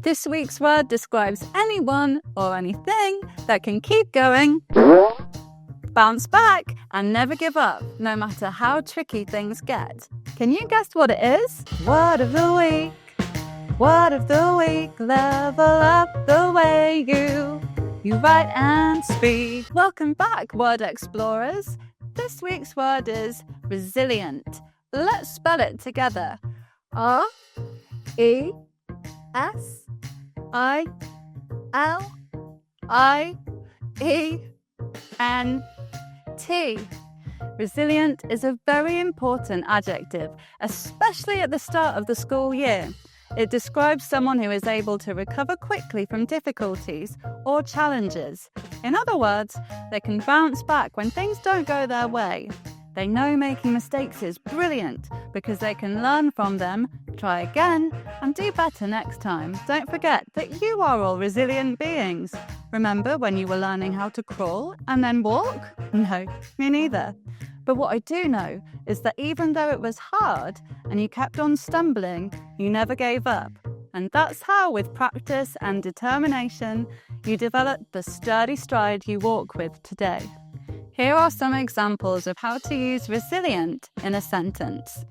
This week's word describes anyone or anything that can keep going, bounce back, and never give up, no matter how tricky things get. Can you guess what it is? Word of the week. Word of the week. Level up the way you write and speak. Welcome back, word explorers. This week's word is resilient. Let's spell it together. R-E-S-I-L-I-E-N-T. Resilient is a very important adjective, especially at the start of the school year. It describes someone who is able to recover quickly from difficulties or challenges. In other words, they can bounce back when things don't go their way. They know making mistakes is brilliant because they can learn from them, try again, and do better next time. Don't forget that you are all resilient beings. Remember when you were learning how to crawl and then walk? No, me neither. But what I do know is that even though it was hard and you kept on stumbling, you never gave up. And that's how, with practice and determination, you develop the sturdy stride you walk with today. Here are some examples of how to use resilient in a sentence.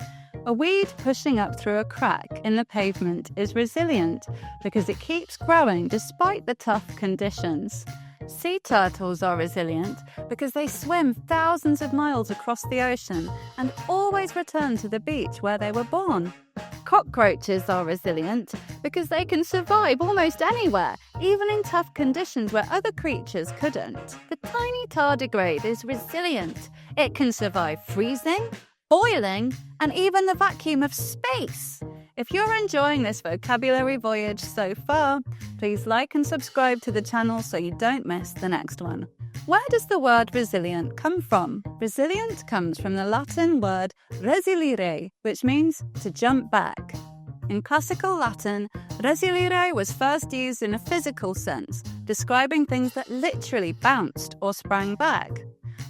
A weed pushing up through a crack in the pavement is resilient because it keeps growing despite the tough conditions. Sea turtles are resilient because they swim thousands of miles across the ocean and always return to the beach where they were born. Cockroaches are resilient because they can survive almost anywhere, even in tough conditions where other creatures couldn't. The tiny tardigrade is resilient. It can survive freezing, boiling, and even the vacuum of space. If you're enjoying this vocabulary voyage so far, please like and subscribe to the channel so you don't miss the next one. Where does the word resilient come from? Resilient comes from the Latin word resilire, which means to jump back. In classical Latin, resilire was first used in a physical sense, describing things that literally bounced or sprang back.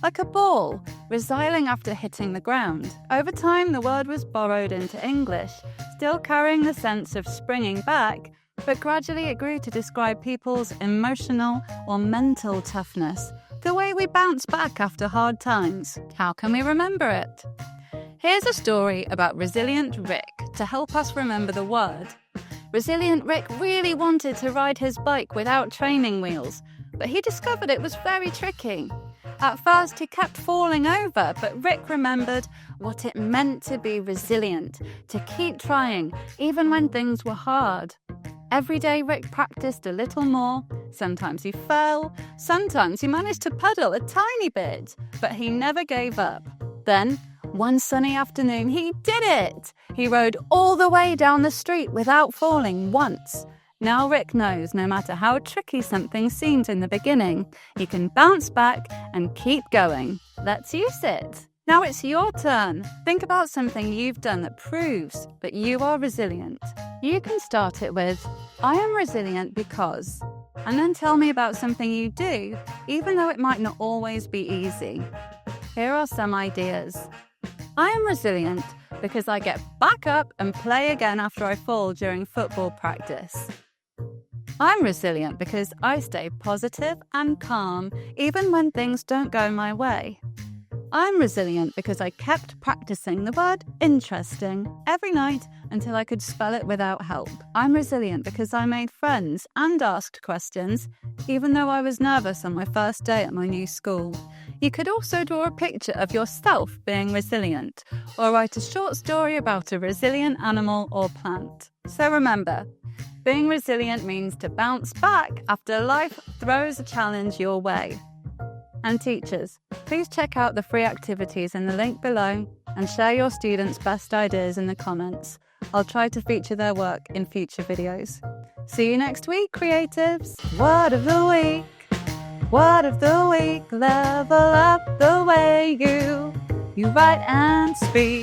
Like a ball, resiling after hitting the ground. Over time, the word was borrowed into English, still carrying the sense of springing back, but gradually it grew to describe people's emotional or mental toughness, the way we bounce back after hard times. How can we remember it? Here's a story about Resilient Rick to help us remember the word. Resilient Rick really wanted to ride his bike without training wheels, but he discovered it was very tricky. At first, he kept falling over, but Rick remembered what it meant to be resilient, to keep trying, even when things were hard. Every day, Rick practiced a little more. Sometimes he fell, sometimes he managed to pedal a tiny bit, but he never gave up. Then, one sunny afternoon, he did it! He rode all the way down the street without falling once. Now Rick knows no matter how tricky something seems in the beginning, he can bounce back and keep going. Let's use it. Now it's your turn. Think about something you've done that proves that you are resilient. You can start it with, I am resilient because, and then tell me about something you do, even though it might not always be easy. Here are some ideas. I am resilient because I get back up and play again after I fall during football practice. I'm resilient because I stay positive and calm even when things don't go my way. I'm resilient because I kept practicing the word interesting every night until I could spell it without help. I'm resilient because I made friends and asked questions, even though I was nervous on my first day at my new school. You could also draw a picture of yourself being resilient, or write a short story about a resilient animal or plant. So remember, being resilient means to bounce back after life throws a challenge your way. And teachers, please check out the free activities in the link below and share your students' best ideas in the comments. I'll try to feature their work in future videos. See you next week, creatives! Word of the week! Word of the week! Level up the way you write and speak.